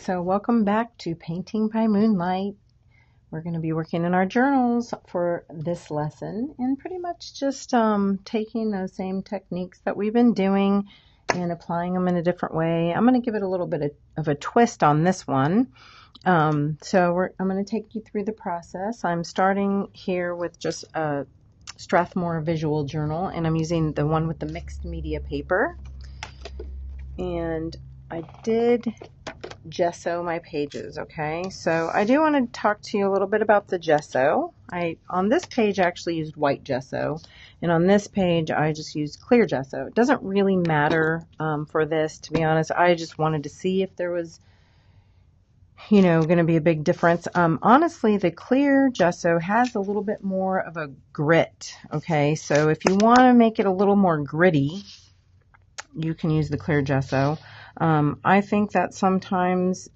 so welcome back to Painting by Moonlight. We're going to be working in our journals for this lesson and pretty much just taking those same techniques that we've been doing and applying them in a different way. I'm going to give it a little bit of a twist on this one. I'm going to take you through the process. I'm starting here with just a Strathmore visual journal, and I'm using the one with the mixed media paper. And I did gesso my pages, okay? So I do want to talk to you a little bit about the gesso. On this page I actually used white gesso, and on this page I just used clear gesso. It doesn't really matter for this, to be honest. I just wanted to see if there was, going to be a big difference. Honestly, the clear gesso has a little bit more of a grit, okay? So if you want to make it a little more gritty, you can use the clear gesso. I think that sometimes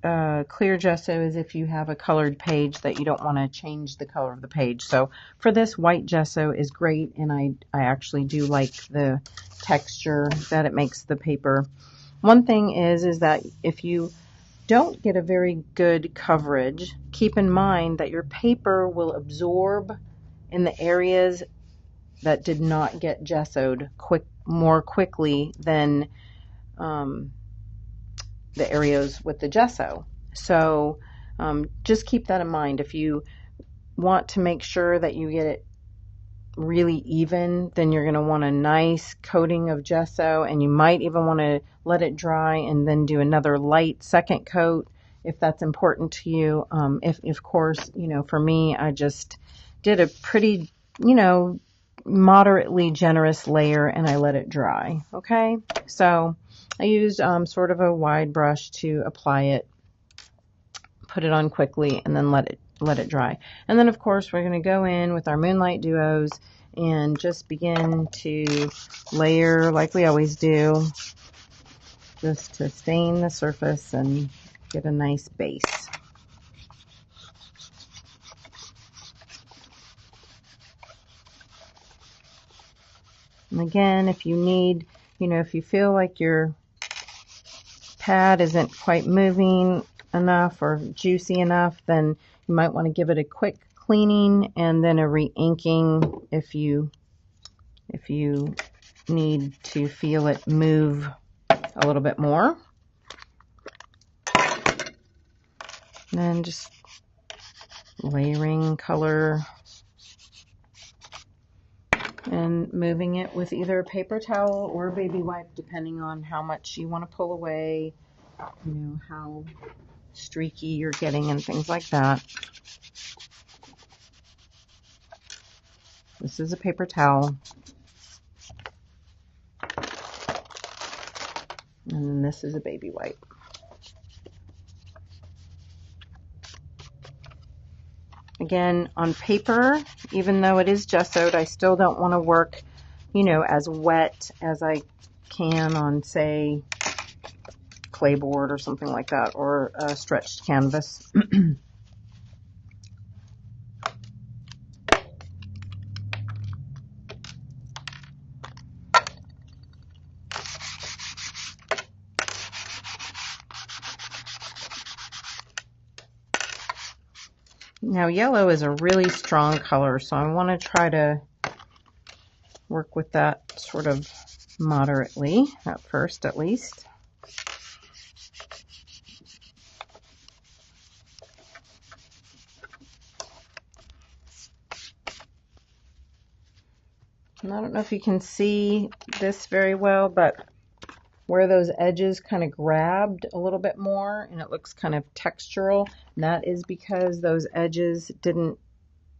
clear gesso is if you have a colored page that you don't want to change the color of the page. So for this, white gesso is great, and I actually do like the texture that it makes the paper. One thing is that if you don't get a very good coverage, keep in mind that your paper will absorb in the areas that did not get gessoed more quickly than the areas with the gesso. So just keep that in mind. If you want to make sure that you get it really even, then you're going to want a nice coating of gesso, and you might even want to let it dry and then do another light second coat if that's important to you. If of course, for me, I just did a pretty, moderately generous layer and I let it dry. Okay, so I used sort of a wide brush to apply it, put it on quickly, and then let it dry. And then of course we're going to go in with our Moonlight duos and just begin to layer like we always do, just to stain the surface and get a nice base. And again, if you need, if you feel like your pad isn't quite moving enough or juicy enough, then you might want to give it a quick cleaning and then a re-inking if you need to feel it move a little bit more. And then just layering color and moving it with either a paper towel or a baby wipe, depending on how much you want to pull away, how streaky you're getting and things like that. This is a paper towel. And this is a baby wipe. Again, on paper, even though it is gessoed, I still don't want to work, as wet as I can on, say, clayboard or something like that, or a stretched canvas. Now, yellow is a really strong color, so I want to try to work with that sort of moderately at first, at least. And I don't know if you can see this very well, but where those edges kind of grabbed a little bit more and it looks kind of textural, and that is because those edges didn't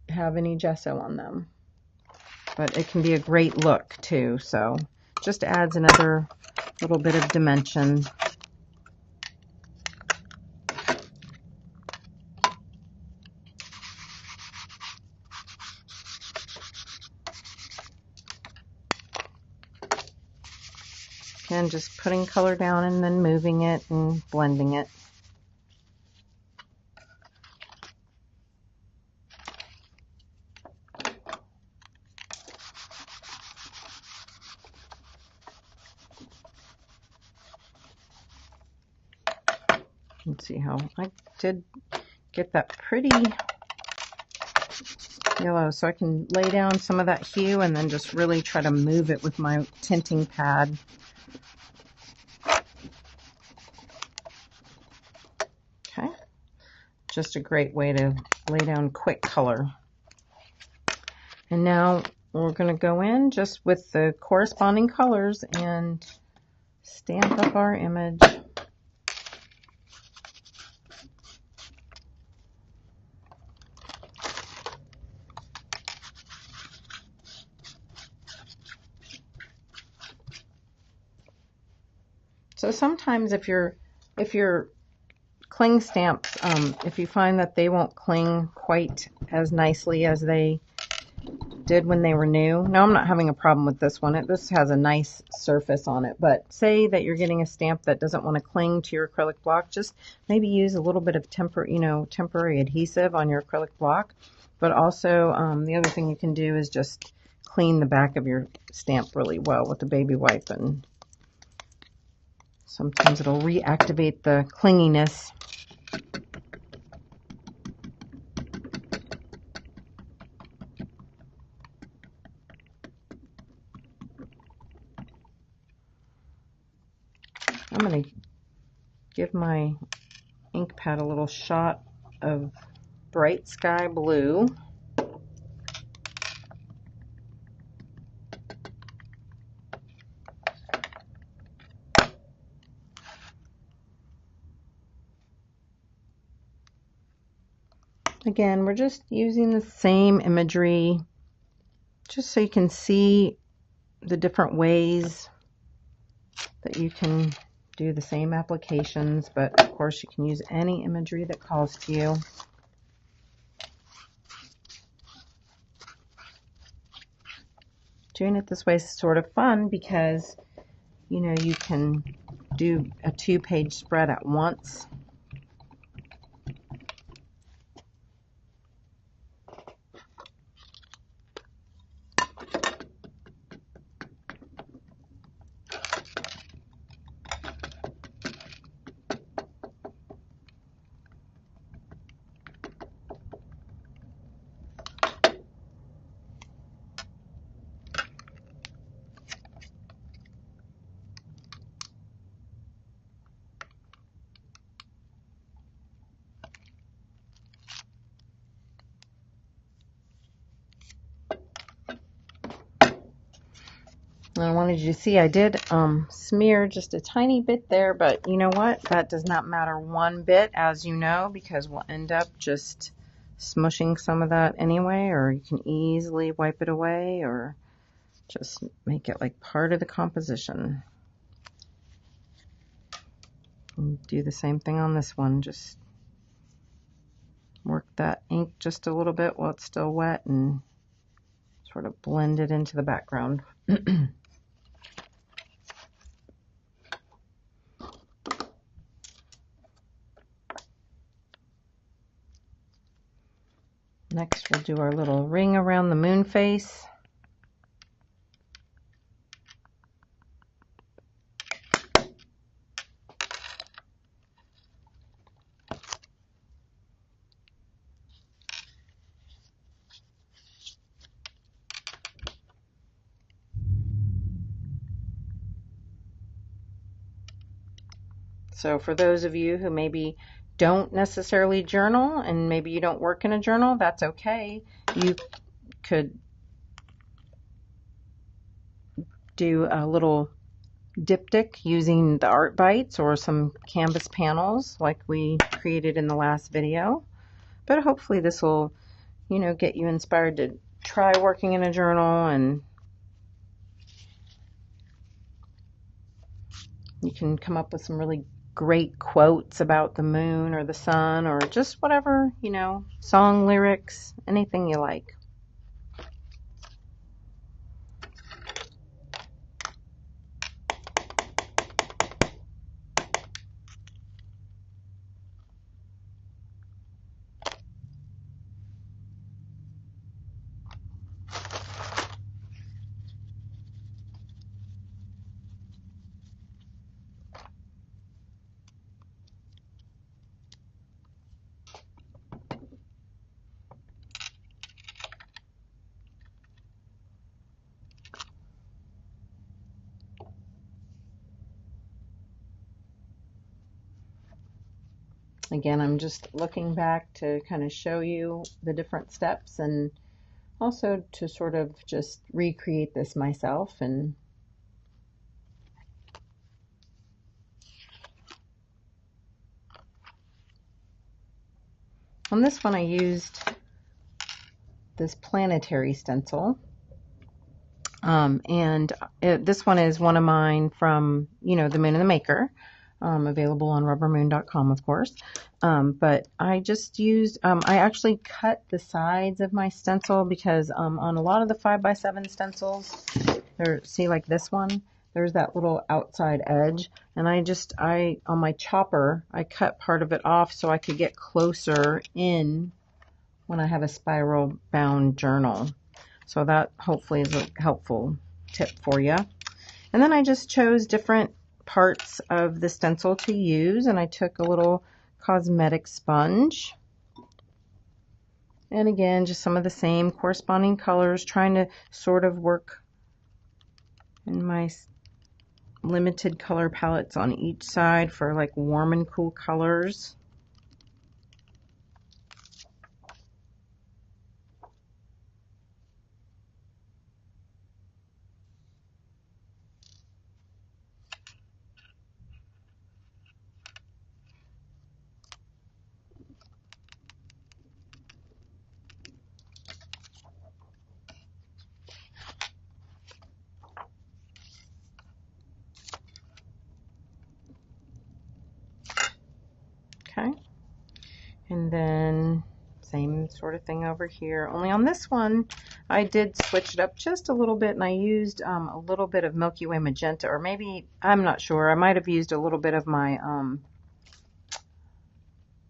have any gesso on them. But it can be a great look too, so just adds another little bit of dimension. And just putting color down and then moving it and blending it. Let's see how I did get that pretty yellow, so I can lay down some of that hue and then just really try to move it with my tinting pad. Okay, just a great way to lay down quick color. And now we're going to go in just with the corresponding colors and stamp up our image. So sometimes if your cling stamps, if you find that they won't cling quite as nicely as they did when they were new. Now I'm not having a problem with this one. This has a nice surface on it, but say that you're getting a stamp that doesn't want to cling to your acrylic block, just maybe use a little bit of temporary adhesive on your acrylic block. But also the other thing you can do is just clean the back of your stamp really well with a baby wipe, and sometimes it'll reactivate the clinginess. I'm going to give my ink pad a little shot of bright sky blue. Again, we're just using the same imagery just so you can see the different ways that you can do the same applications, but of course you can use any imagery that calls to you. Doing it this way is sort of fun because, you know, you can do a 2-page spread at once. I wanted you to see I did smear just a tiny bit there, but you know what? That does not matter one bit, as you know, because we'll end up just smushing some of that anyway, or you can easily wipe it away or just make it like part of the composition. And do the same thing on this one. Just work that ink just a little bit while it's still wet and sort of blend it into the background. Next, we'll do our little ring around the moon face. So for those of you who maybe don't necessarily journal and maybe you don't work in a journal, that's okay. You could do a little diptych using the art bites or some canvas panels like we created in the last video. But hopefully this will, you know, get you inspired to try working in a journal, and you can come up with some really great quotes about the moon or the sun or just whatever, you know, song lyrics, anything you like. Again, I'm just looking back to kind of show you the different steps and also to sort of just recreate this myself. And on this one I used this planetary stencil. This one is one of mine from, the Moon and the Maker, available on rubbermoon.com, of course. But I just used, I actually cut the sides of my stencil because on a lot of the 5x7 stencils, see like this one, there's that little outside edge. And on my chopper, I cut part of it off so I could get closer in when I have a spiral bound journal. So that hopefully is a helpful tip for you. And then I just chose different parts of the stencil to use, and I took a little cosmetic sponge. And again, just some of the same corresponding colors, trying to sort of work in my limited color palettes on each side for like warm and cool colors. Okay, and then same sort of thing over here, only on this one I did switch it up just a little bit, and I used a little bit of Milky Way magenta, or maybe, I'm not sure, I might have used a little bit of my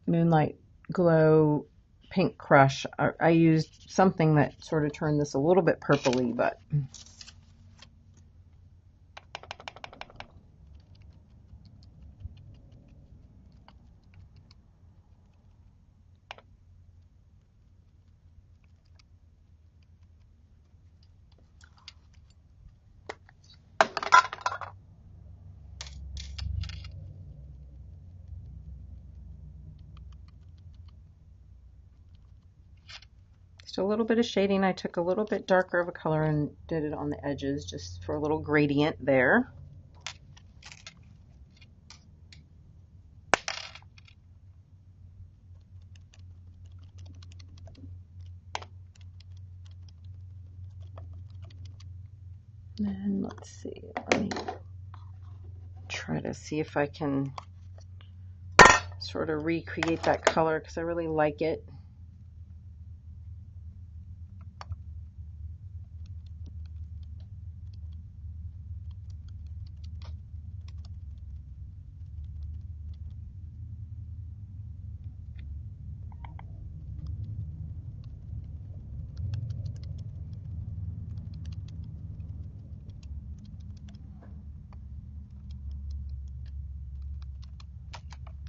Moonlight Glow Pink Crush. I used something that sort of turned this a little bit purpley, but just a little bit of shading. I took a little bit darker of a color and did it on the edges just for a little gradient there. And let's see, let me try to see if I can sort of recreate that color because I really like it.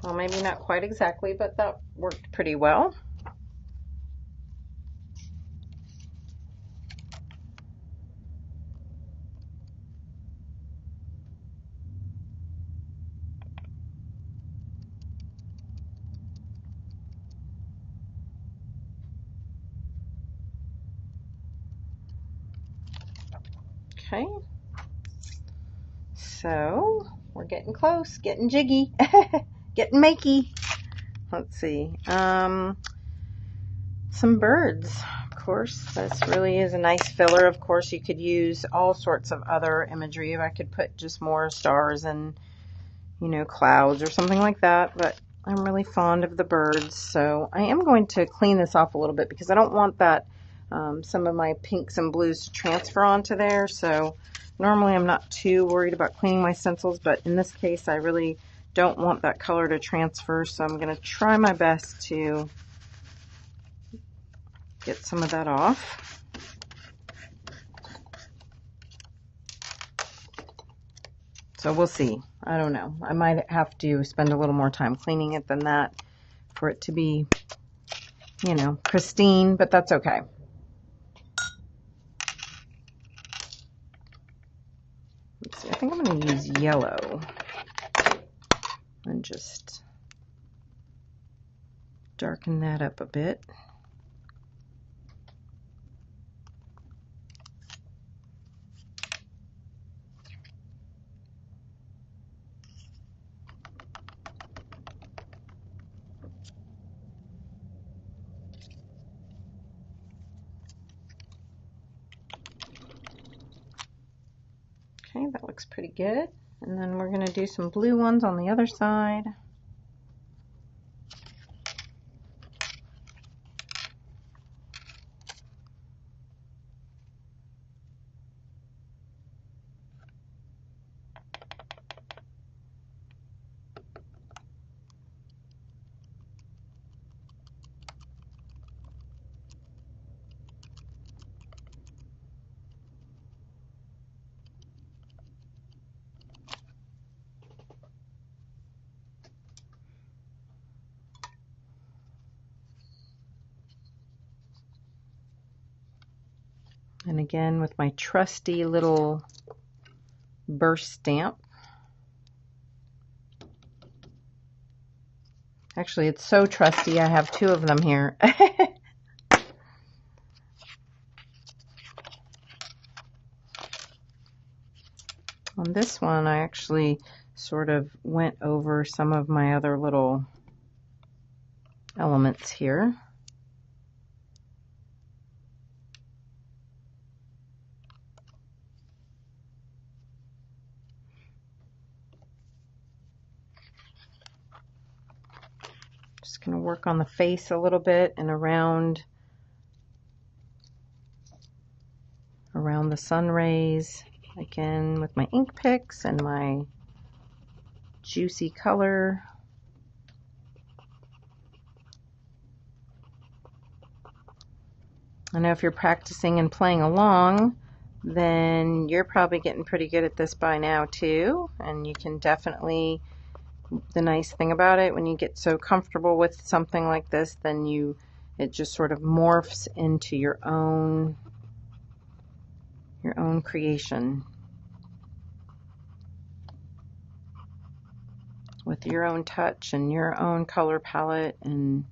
Well, maybe not quite exactly, but that worked pretty well. Okay, so we're getting close, getting jiggy, getting makey. Let's see, some birds. Of course, this really is a nice filler. Of course, you could use all sorts of other imagery. I could put just more stars and, clouds or something like that, but I'm really fond of the birds. So I am going to clean this off a little bit because I don't want that some of my pinks and blues to transfer onto there. So normally I'm not too worried about cleaning my stencils, but in this case I really don't want that color to transfer, so I'm going to try my best to get some of that off. So we'll see. I don't know. I might have to spend a little more time cleaning it than that for it to be, pristine, but that's okay. Let's see. I think I'm going to use yellow and just darken that up a bit. Okay, that looks pretty good. And then we're going to do some blue ones on the other side. And again with my trusty little burst stamp. Actually, it's so trusty, I have two of them here. On this one, I actually sort of went over some of my other little elements here. Just going to work on the face a little bit and around the sun rays, again with my ink picks and my juicy color. I know if you're practicing and playing along, then you're probably getting pretty good at this by now too, and you can definitely, the nice thing about it, when you get so comfortable with something like this, then it just sort of morphs into your own creation with your own touch and your own color palette, and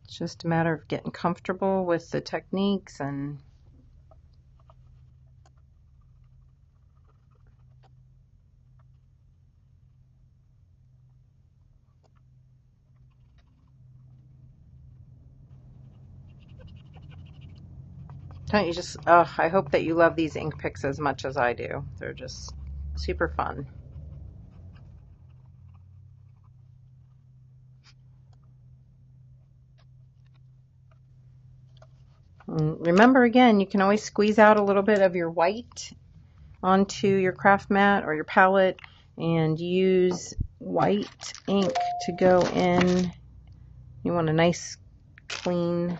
it's just a matter of getting comfortable with the techniques. And don't you just, oh, I hope that you love these ink picks as much as I do. They're just super fun. And remember, again, you can always squeeze out a little bit of your white onto your craft mat or your palette and use white ink to go in. You want a nice clean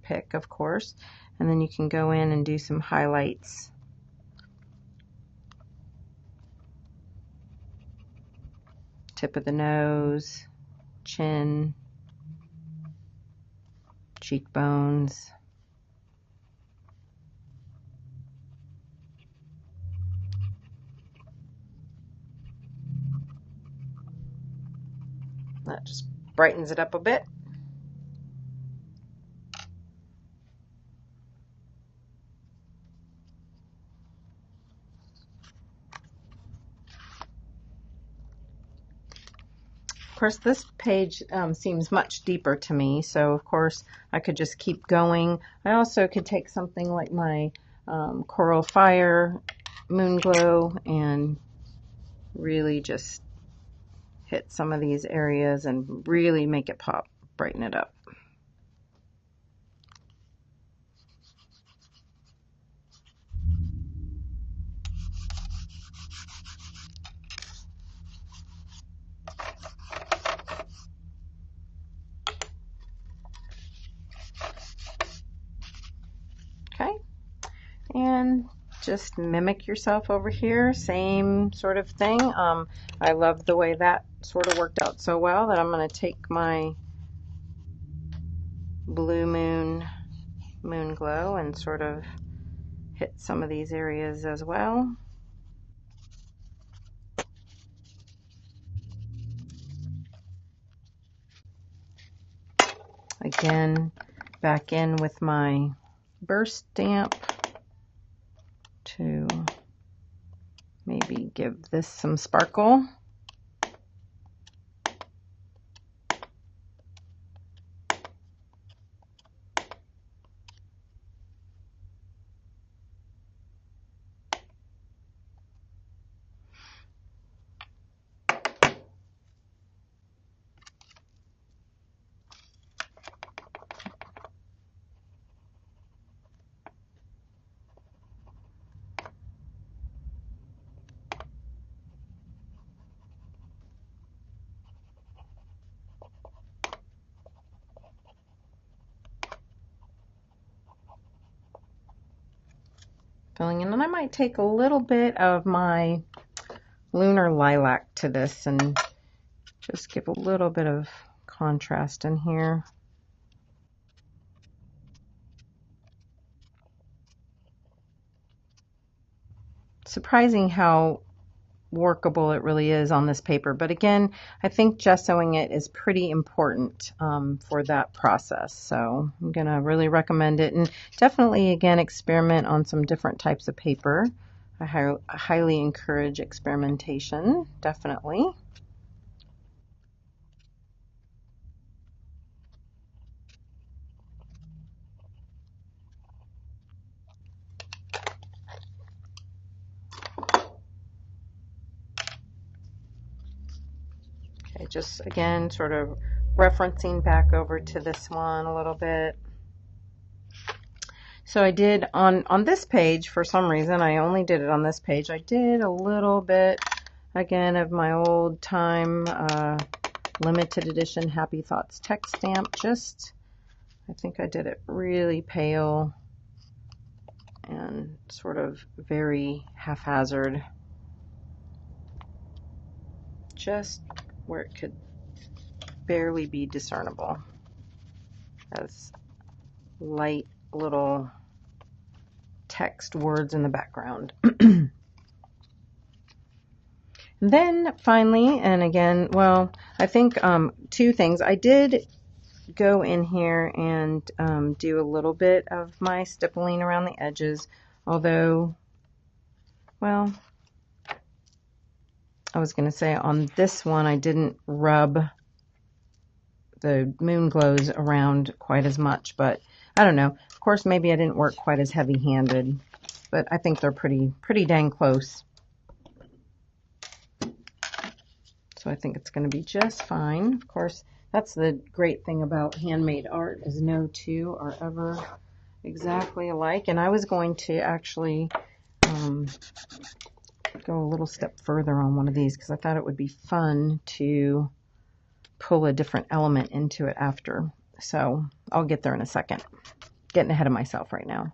pick, of course, and then you can go in and do some highlights. Tip of the nose, chin, cheekbones. That just brightens it up a bit. Of course, this page seems much deeper to me, so of course I could just keep going. I also could take something like my Coral Fire Moon Glow and really just hit some of these areas and really make it pop, brighten it up. Okay, and just mimic yourself over here, same sort of thing. I love the way that sort of worked out so well that I'm going to take my Blue Moon Glow and sort of hit some of these areas as well. again back in with my burst stamp to maybe give this some sparkle. Filling in, and I might take a little bit of my lunar lilac to this and just give a little bit of contrast in here. Surprising how workable it really is on this paper, but again, I think gessoing it is pretty important for that process, so I'm gonna really recommend it, and definitely again experiment on some different types of paper. I highly encourage experimentation, definitely. Okay, just again sort of referencing back over to this one a little bit. So I did on this page, for some reason, I only did it on this page. I did a little bit, again, of my old time limited edition Happy Thoughts text stamp. I think I did it really pale and sort of very haphazard. Just where it could barely be discernible as light little text words in the background. Then finally, and again, well, I think two things. I did go in here and do a little bit of my stippling around the edges, although, well, I was going to say on this one I didn't rub the moon glows around quite as much, but I don't know. Of course, maybe I didn't work quite as heavy-handed, but I think they're pretty dang close. So I think it's going to be just fine. Of course, that's the great thing about handmade art, is no two are ever exactly alike. And I was going to actually go a little step further on one of these because I thought it would be fun to pull a different element into it after. So I'll get there in a second. Getting ahead of myself right now.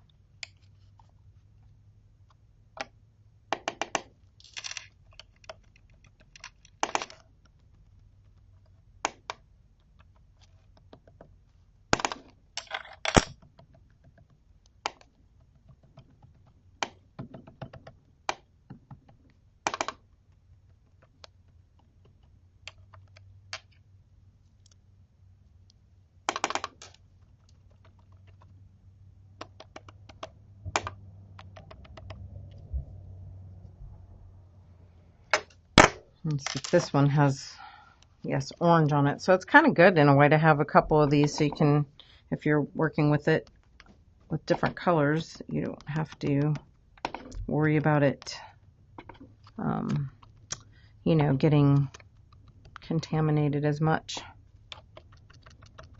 Let's see if this one has, yes, orange on it. So it's kind of good in a way to have a couple of these so you can, if you're working with it with different colors, you don't have to worry about it, you know, getting contaminated as much.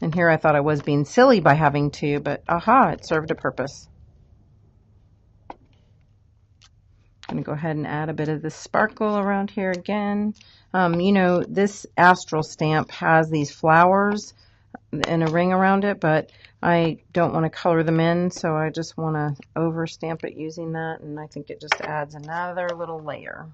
And here I thought I was being silly by having two, but aha, it served a purpose. I'm going to go ahead and add a bit of the sparkle around here again. You know, this astral stamp has these flowers and a ring around it, but I don't want to color them in, so I just want to over stamp it using that, and I think it just adds another little layer.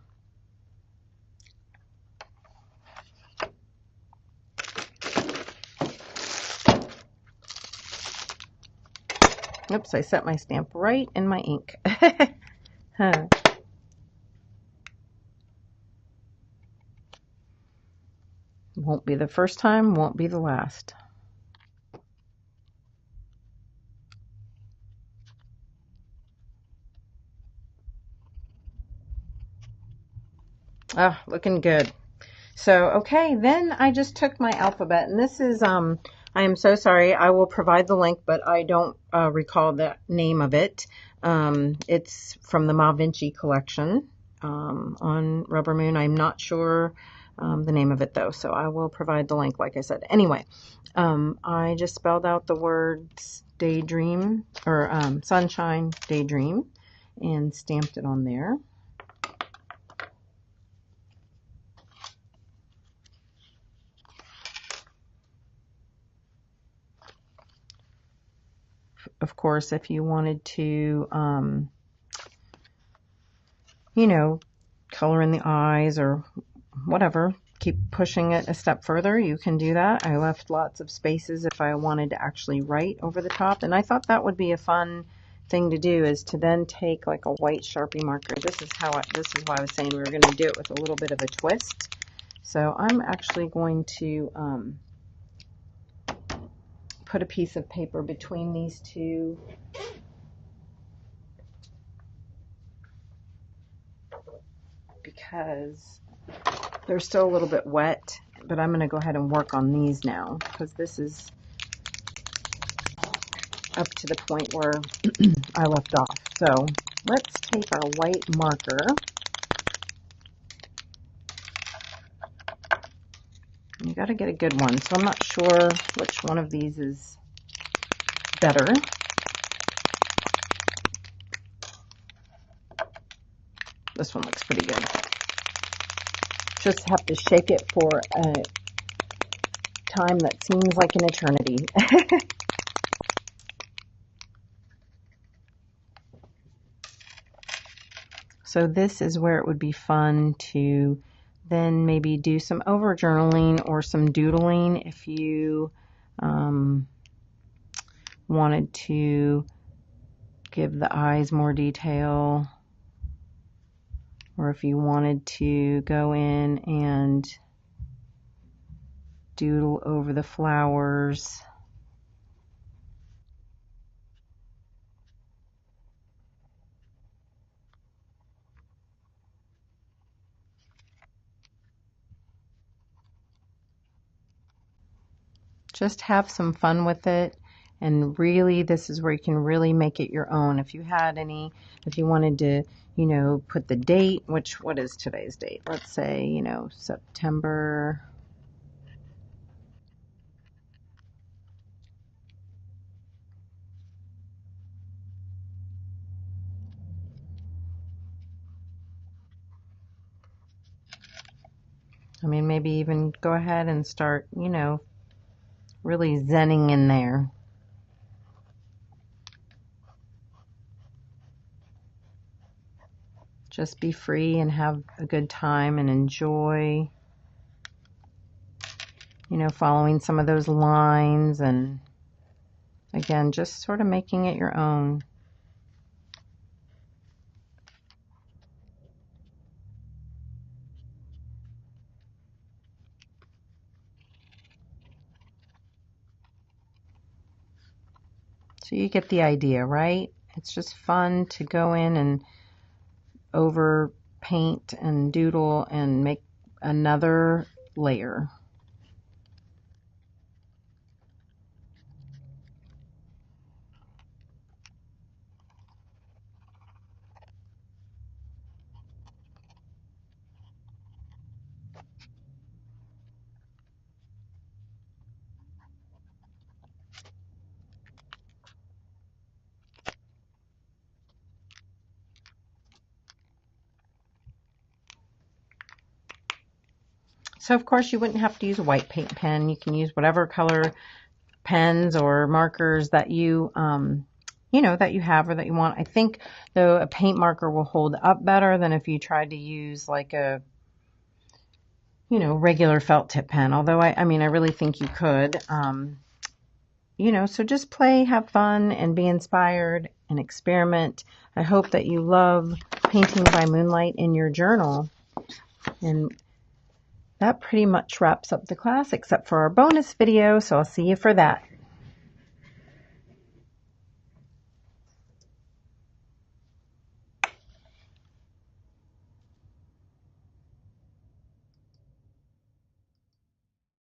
Oops, I set my stamp right in my ink. Huh. Won't be the first time, won't be the last. Ah, looking good. So, okay, then I just took my alphabet, and this is, I am so sorry, I will provide the link, but I don't recall the name of it. It's from the Ma Vinci collection on RubberMoon. I'm not sure the name of it, though, so I will provide the link, like I said. Anyway, I just spelled out the words daydream, or sunshine, daydream, and stamped it on there. Of course, if you wanted to, you know, color in the eyes or whatever, keep pushing it a step further, you can do that. I left lots of spaces if I wanted to actually write over the top, and I thought that would be a fun thing to do, is to then take like a white Sharpie marker. This is why I was saying we were going to do it with a little bit of a twist. So I'm actually going to put a piece of paper between these two because they're still a little bit wet, but I'm going to go ahead and work on these now because this is up to the point where I left off. So let's take our white marker. You got to get a good one, so I'm not sure which one of these is better. This one looks pretty good. Just have to shake it for a time that seems like an eternity. So this is where it would be fun to then maybe do some over journaling or some doodling if you wanted to give the eyes more detail, or if you wanted to go in and doodle over the flowers. Just have some fun with it, and really this is where you can really make it your own. If you wanted to, you know, put the date, what is today's date? Let's say, you know, September. I mean, maybe even go ahead and start, you know, really zenning in there. Just be free and have a good time and enjoy, you know, following some of those lines, and again, just sort of making it your own. So you get the idea, right? It's just fun to go in and over paint and doodle and make another layer. So of course you wouldn't have to use a white paint pen. You can use whatever color pens or markers that you you know, that you have or that you want. I think though a paint marker will hold up better than if you tried to use like a, you know, regular felt tip pen. Although I mean, I really think you could. You know, so just play, have fun, and be inspired and experiment. I hope that you love painting by moonlight in your journal. And that pretty much wraps up the class except for our bonus video, so I'll see you for that.